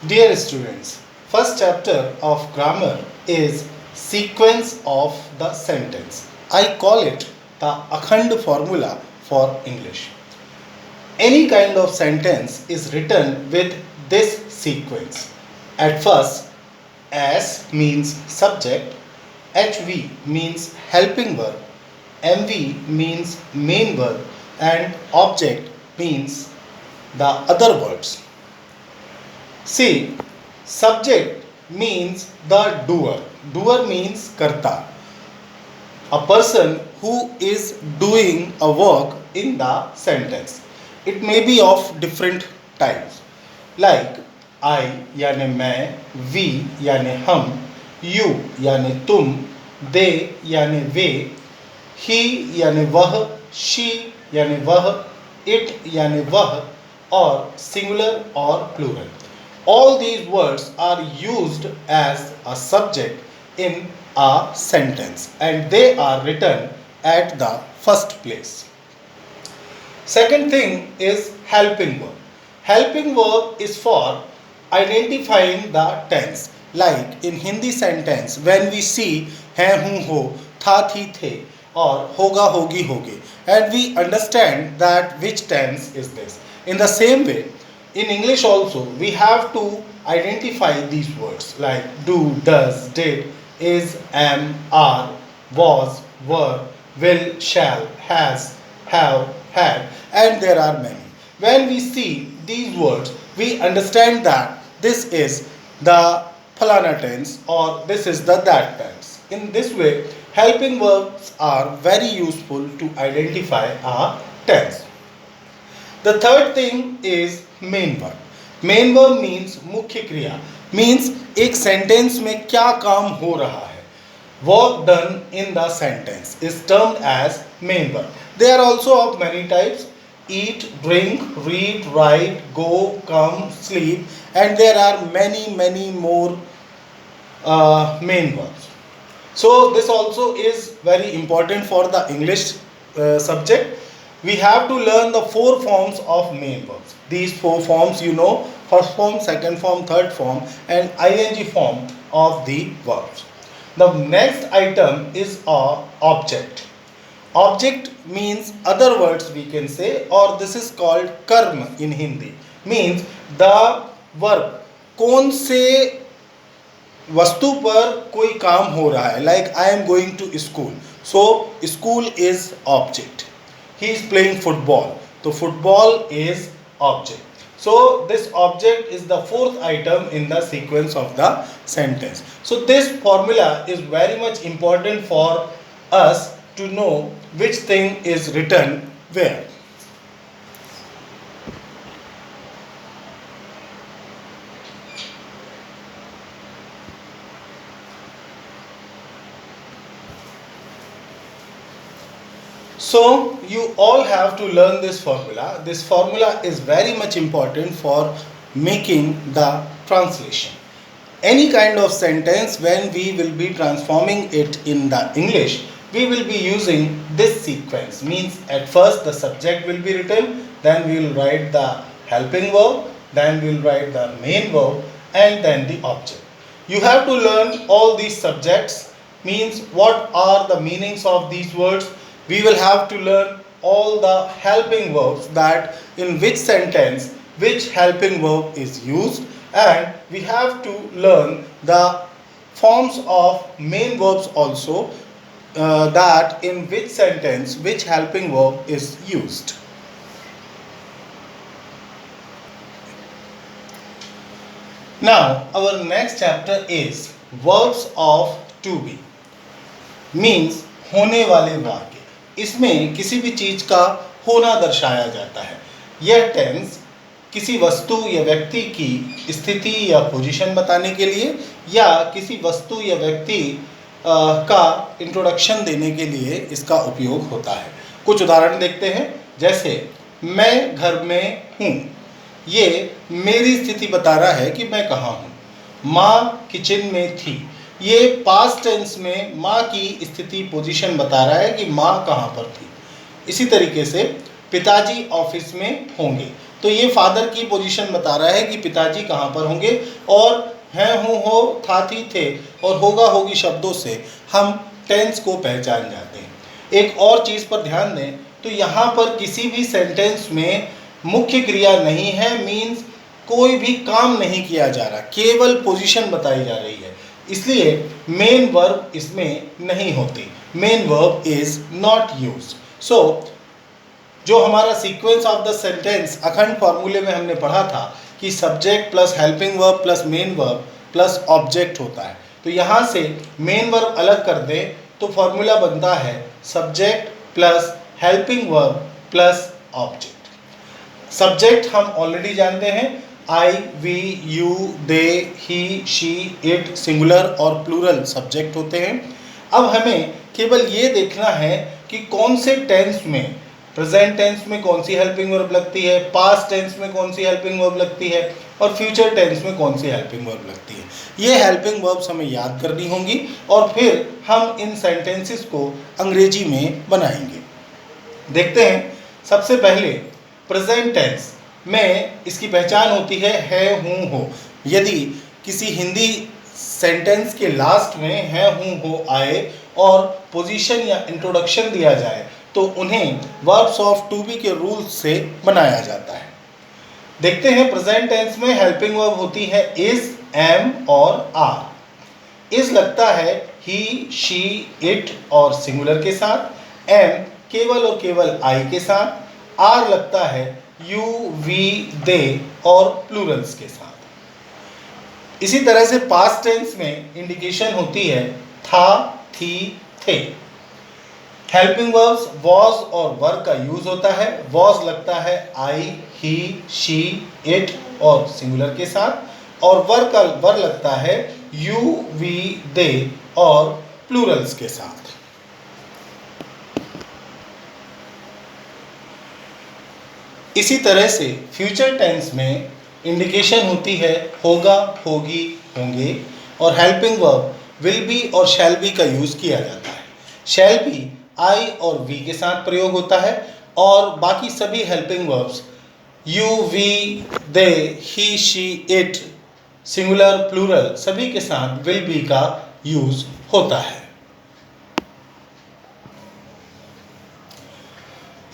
Dear students, first chapter of grammar is sequence of the sentence. I call it the Akhand formula for English. Any kind of sentence is written with this sequence. At first, S means subject, HV means helping verb, MV means main verb, and object means the other words. See, subject means the doer. Doer means karta. A person who is doing a work in the sentence. It may be of different types. Like I यानी मैं, we यानी हम, you यानी तुम, they यानी वे, he यानी वह, she यानी वह, it यानी वह और singular or plural. All these words are used as a subject in a sentence and they are written at the first place. Second thing is helping verb. Helping verb is for identifying the tense. Like in Hindi sentence, when we see hai, hu, ho, tha, thi, the, or hoga, hogi, hoge, and we understand that which tense is this. In the same way, in English also, we have to identify these words like do, does, did, is, am, are, was, were, will, shall, has, have, had, and there are many. When we see these words, we understand that this is the phalana tense or this is the that tense. In this way, helping verbs are very useful to identify a tense. The third thing is main verb. Main verb means मुख्य क्रिया means एक sentence में क्या काम हो रहा है work done in the sentence is termed as main verb they are also of many types eat, drink, read, write, go, come, sleep, and there are many more main verbs. So this also is very important for the English subject. We have to learn the four forms of main verbs. These four forms you know: first form, second form, third form, and ing form of the verbs. The next item is a object. Object means other words we can say, or this is called karma in Hindi. Means the verb कौन से वस्तु पर कोई काम हो रहा है. Like I am going to school, so school is object. He is playing football, so football is object. So this object is the fourth item in the sequence of the sentence. So this formula is very much important for us to know which thing is written where. So you all have to learn this formula. This formula is very much important for making the translation. Any kind of sentence, when we will be transforming it in the English, we will be using this sequence. Means at first the subject will be written, then we will write the helping verb, then we will write the main verb, and then the object. You have to learn all these subjects, means what are the meanings of these words. We will have to learn all the helping verbs, that in which sentence which helping verb is used, and we have to learn the forms of main verbs also, that in which sentence which helping verb is used. Now our next chapter is verbs of to be. Means होने वाले वाक्य. इसमें किसी भी चीज का होना दर्शाया जाता है. यह टेंस किसी वस्तु या व्यक्ति की स्थिति या पोजीशन बताने के लिए या किसी वस्तु या व्यक्ति का इंट्रोडक्शन देने के लिए इसका उपयोग होता है. कुछ उदाहरण देखते हैं. जैसे मैं घर में हूँ, ये मेरी स्थिति बता रहा है कि मैं कहाँ हूँ. माँ किचन में थी, ये पास्ट टेंस में माँ की स्थिति पोजीशन बता रहा है कि माँ कहाँ पर थी. इसी तरीके से पिताजी ऑफिस में होंगे, तो ये फादर की पोजीशन बता रहा है कि पिताजी कहाँ पर होंगे, और हैं, हूँ, हो, था, थी, थे और होगा, होगी शब्दों से हम टेंस को पहचान जाते हैं। एक और चीज़ पर ध्यान दें तो यहाँ पर किसी भी सेंटेंस में मुख्य क्रिया नहीं है, मीन्स कोई भी काम नहीं किया जा रहा, केवल पोजीशन बताई जा रही है, इसलिए मेन वर्ब इसमें नहीं होती। Main verb is not used. So जो हमारा सीक्वेंस ऑफ द सेंटेंस अखंड फॉर्मूले में हमने पढ़ा था कि subject plus helping verb plus main verb plus object होता है, तो यहाँ से मेन वर्ब अलग कर दें तो फॉर्मूला बनता है subject plus helping verb plus object. Subject हम ऑलरेडी जानते हैं, I, we, you, they, he, she, it singular और प्लूरल सब्जेक्ट होते हैं। अब हमें केवल ये देखना है कि कौन से टेंस में, प्रेजेंट टेंस में कौन सी हेल्पिंग वर्ब लगती है, पास्ट टेंस में कौन सी हेल्पिंग वर्ब लगती है और फ्यूचर टेंस में कौन सी हेल्पिंग वर्ब लगती है। ये हेल्पिंग वर्ब्स हमें याद करनी होंगी और फिर हम इन सेंटेंसेस को अंग्रेजी में बनाएंगे। देखते हैं, सबसे पहले प्रेजेंट टेंस में इसकी पहचान होती है, हूँ, हो। यदि किसी हिंदी सेंटेंस के लास्ट में है, हूँ, हो आए और पोजीशन या इंट्रोडक्शन दिया जाए तो उन्हें वर्ब्स ऑफ टू बी के रूल्स से बनाया जाता है। देखते हैं, प्रेजेंट टेंस में हेल्पिंग वर्ब होती है इज, एम और आर। इज लगता है ही, शी, इट और सिंगुलर के साथ, एम केवल और केवल आई के साथ, आर लगता है यू, वी, दे और प्लूरल्स के साथ। इसी तरह से पास्ट टेंस में इंडिकेशन होती है था, थी, थे। हेल्पिंग वर्ब्स वॉज और वर का यूज होता है। वॉज लगता है आई, ही, शी, इट और सिंगुलर के साथ, और वर लगता है यू, वी, दे और प्लूरल्स के साथ। इसी तरह से फ्यूचर टेंस में इंडिकेशन होती है होगा, होगी, होंगे, और हेल्पिंग वर्ब विल बी और शैल बी का यूज किया जाता है। शैल बी आई और वी के साथ प्रयोग होता है और बाकी सभी helping verbs you, we, they, he, she, it, singular, plural सभी के साथ विल बी का यूज होता है।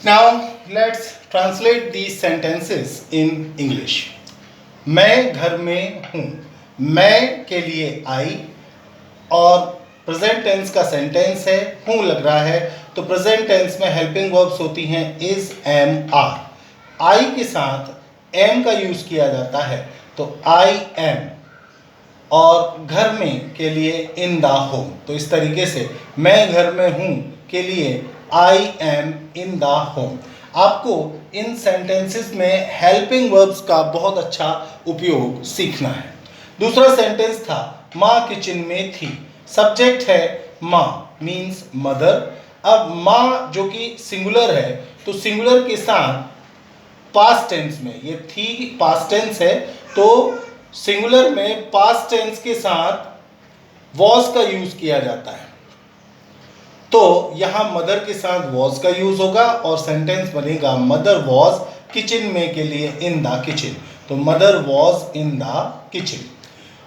Now let's translate these sentences in English. मैं घर में हूँ, मैं के लिए आई, और प्रेजेंट टेंस का सेंटेंस है, हूँ लग रहा है, तो प्रेजेंट टेंस में हेल्पिंग वर्ब्स होती हैं इज, एम, आर। आई के साथ एम का यूज किया जाता है तो आई एम, और घर में के लिए इन द होम। तो इस तरीके से मैं घर में हूँ के लिए आई एम इन द होम। आपको इन सेंटेंसेस में हेल्पिंग वर्ब्स का बहुत अच्छा उपयोग सीखना है। दूसरा सेंटेंस था माँ किचन में थी। सब्जेक्ट है माँ, मीन्स मदर। अब माँ जो कि सिंगुलर है तो सिंगुलर के साथ पास्ट टेंस में, ये थी पास्ट टेंस है तो सिंगुलर में पास्ट टेंस के साथ वॉज का यूज किया जाता है, तो यहाँ मदर के साथ वॉज का यूज होगा और सेंटेंस बनेगा मदर वॉज किचन में के लिए इन द किचन, तो mother was in the kitchen.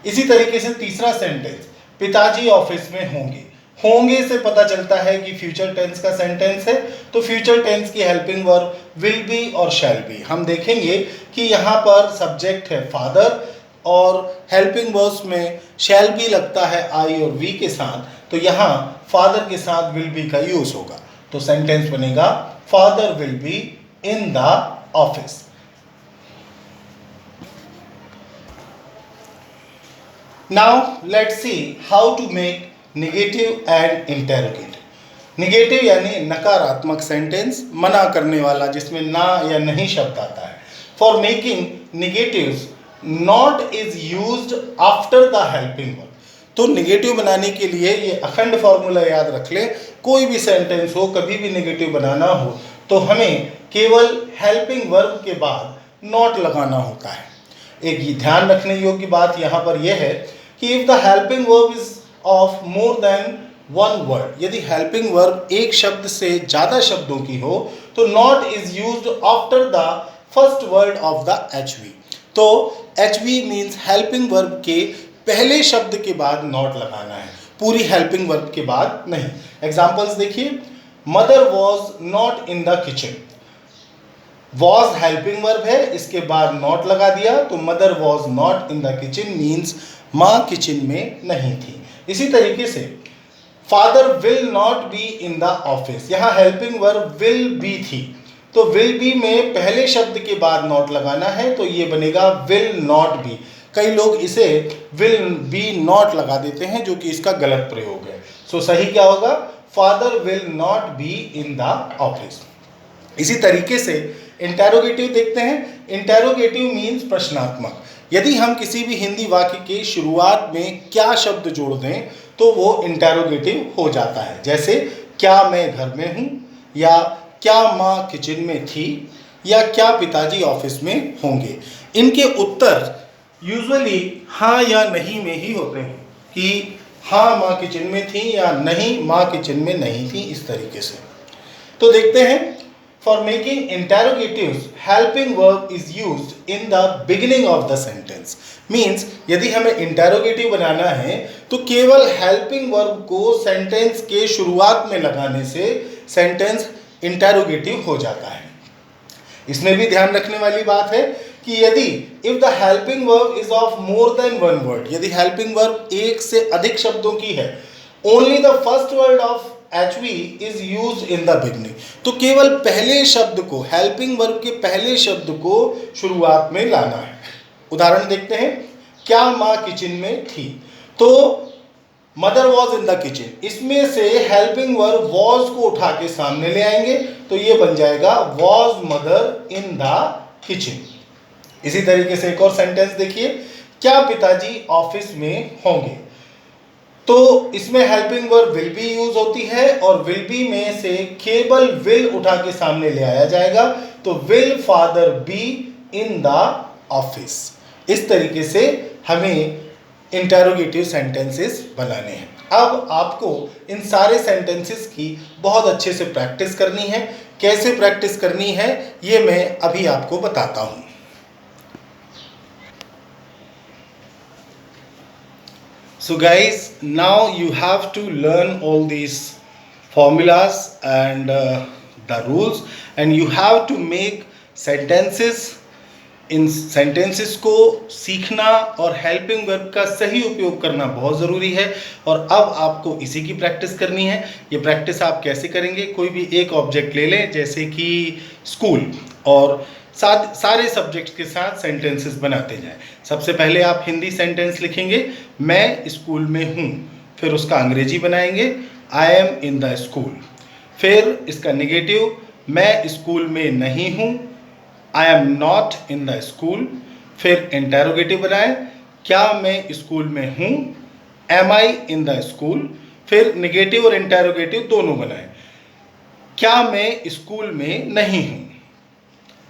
इसी तरीके से तीसरा सेंटेंस पिताजी ऑफिस में होंगे। होंगे से पता चलता है कि फ्यूचर टेंस का सेंटेंस है, तो फ्यूचर टेंस की हेल्पिंग वर्ब विल बी और शैल बी। हम देखेंगे कि यहाँ पर सब्जेक्ट है फादर और हेल्पिंग वर्ब्स में शैल बी लगता है आई और वी के साथ, तो यहाँ फादर के साथ विल बी का यूज होगा, तो सेंटेंस बनेगा father will be in the office. Now let's see how to make negative and interrogative. Negative यानी नकारात्मक सेंटेंस, मना करने वाला जिसमें ना या नहीं शब्द आता है। For making negatives not is used after the helping verb. तो निगेटिव बनाने के लिए ये अखंड फॉर्मूला याद रख ले, कोई भी सेंटेंस हो, कभी भी निगेटिव बनाना हो तो हमें केवल हेल्पिंग वर्ब के बाद नॉट लगाना होता है। एक ये ध्यान रखने योग्य बात यहाँ पर यह है कि if the helping verb is of more than one word, यदि हेल्पिंग वर्ब एक शब्द से ज़्यादा शब्दों की हो तो not is used after the first word of the HV। तो HV मीन्स हेल्पिंग वर्ब के पहले शब्द के बाद नॉट लगाना है, पूरी हेल्पिंग वर्ब के बाद नहीं। एग्जाम्पल्स देखिए, mother was not in the kitchen. Was helping verb है, इसके बाद नॉट लगा दिया, तो mother was not in the kitchen means माँ किचन में नहीं थी। इसी तरीके से father will not be in the office, यहाँ हेल्पिंग वर्ब विल बी थी, तो विल बी में पहले शब्द के बाद नॉट लगाना है, तो ये बनेगा विल नॉट बी। कई लोग इसे विल बी नॉट लगा देते हैं, जो कि इसका गलत प्रयोग है। सो सही क्या होगा, father will not be in the office. इसी तरीके से इंटेरोगेटिव देखते हैं। इंटेरोगेटिव मीन्स प्रश्नात्मक। यदि हम किसी भी हिंदी वाक्य के शुरुआत में क्या शब्द जोड़ दें तो वो इंटेरोगेटिव हो जाता है। जैसे क्या मैं घर में हूँ, या क्या माँ किचन में थी, या क्या पिताजी ऑफिस में होंगे। इनके उत्तर यूजुअली हाँ या नहीं में ही होते हैं, कि हाँ माँ किचन में थी या नहीं माँ किचन में नहीं थी, इस तरीके से। तो देखते हैं, for making interrogatives helping verb is used in the beginning of the sentence. Means यदि हमें इंटेरोगेटिव बनाना है तो केवल हेल्पिंग वर्ब को सेंटेंस के शुरुआत में लगाने से सेंटेंस इंटेरोगेटिव हो जाता है। इसमें भी ध्यान रखने वाली बात है कि यदि if the helping verb is of more than one word, यदि हेल्पिंग वर्ब एक से अधिक शब्दों की है, only the first word of HV is used in the beginning, तो केवल पहले शब्द को, हेल्पिंग वर्ब के पहले शब्द को शुरुआत में लाना है। उदाहरण देखते हैं, क्या माँ किचन में थी, तो mother was in the kitchen, इसमें से हेल्पिंग वर्ब वॉज को उठा के सामने ले आएंगे, तो ये बन जाएगा was mother in the kitchen. इसी तरीके से एक और सेंटेंस देखिए, क्या पिताजी ऑफिस में होंगे, तो इसमें helping verb will be use होती है, और विल बी में से केवल विल उठा के सामने ले आया जाएगा, तो will father B in the office. इस तरीके से हमें इंटेरोगेटिव सेंटेंसेस बनाने हैं। अब आपको इन सारे सेंटेंसेस की बहुत अच्छे से प्रैक्टिस करनी है। कैसे प्रैक्टिस करनी है ये मैं अभी आपको बताता हूँ। So guys, now you have to learn all these formulas and the rules, and you have to make sentences. In sentences को सीखना और हेल्पिंग वर्ब का सही उपयोग करना बहुत ज़रूरी है, और अब आपको इसी की प्रैक्टिस करनी है। ये प्रैक्टिस आप कैसे करेंगे, कोई भी एक ऑब्जेक्ट ले लें, जैसे कि स्कूल, और सारे सब्जेक्ट्स के साथ सेंटेंसेस बनाते जाएं। सबसे पहले आप हिंदी सेंटेंस लिखेंगे, मैं स्कूल में हूँ, फिर उसका अंग्रेजी बनाएंगे, I am in the school. फिर इसका नेगेटिव, मैं स्कूल में नहीं हूँ, I am not in the school. फिर इंटेरोगेटिव बनाएं, क्या मैं स्कूल में हूँ, am I in the school. फिर नेगेटिव और इंटेरोगेटिव दोनों बनाएं, क्या मैं स्कूल में नहीं हूँ,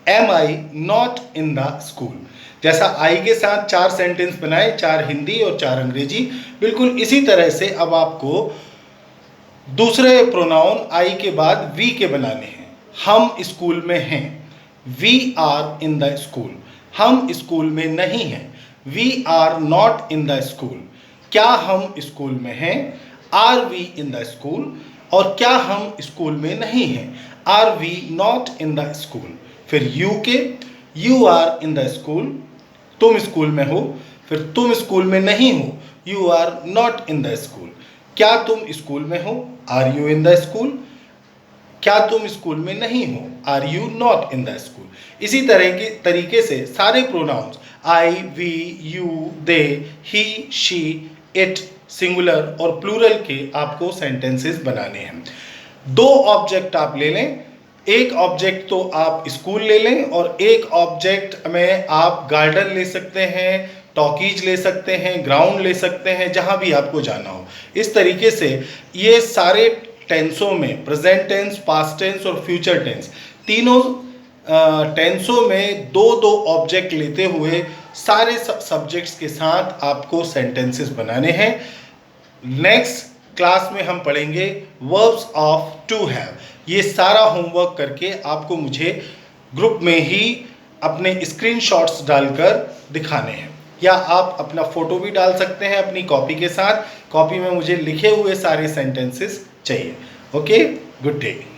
am I not in the school. जैसा आई के साथ 4 सेंटेंस बनाए, 4 हिंदी और 4 अंग्रेजी, बिल्कुल इसी तरह से अब आपको दूसरे प्रोनाउन आई के बाद वी के बनाने हैं। हम स्कूल में हैं, we are in the school. हम स्कूल में नहीं हैं, we are not in the school. क्या हम स्कूल में हैं, are we in the school. और क्या हम स्कूल में नहीं हैं, are we not in the school. फिर यू के, you are in the school, तुम स्कूल में हो। फिर तुम स्कूल में नहीं हो, you are not in the school. क्या तुम स्कूल में हो, are you in the school. क्या तुम स्कूल में नहीं हो, are you not in the school. इसी तरह के तरीके से सारे pronouns I, we, you, they, he, she, it, singular और प्लूरल के आपको सेंटेंसेस बनाने हैं। 2 ऑब्जेक्ट आप ले लें, एक ऑब्जेक्ट तो आप स्कूल ले लें, और एक ऑब्जेक्ट में आप गार्डन ले सकते हैं, टॉकीज ले सकते हैं, ग्राउंड ले सकते हैं, जहाँ भी आपको जाना हो। इस तरीके से ये सारे टेंसों में, प्रेजेंट टेंस, पास्ट टेंस और फ्यूचर टेंस, तीनों टेंसों में 2-2 ऑब्जेक्ट लेते हुए सारे सब्जेक्ट्स के साथ आपको सेंटेंसेस बनाने हैं। नेक्स्ट क्लास में हम पढ़ेंगे वर्ब्स ऑफ टू हैव। ये सारा होमवर्क करके आपको मुझे ग्रुप में ही अपने स्क्रीनशॉट्स डालकर दिखाने हैं, या आप अपना फोटो भी डाल सकते हैं अपनी कॉपी के साथ। कॉपी में मुझे लिखे हुए सारे सेंटेंसेस चाहिए। Okay, good day.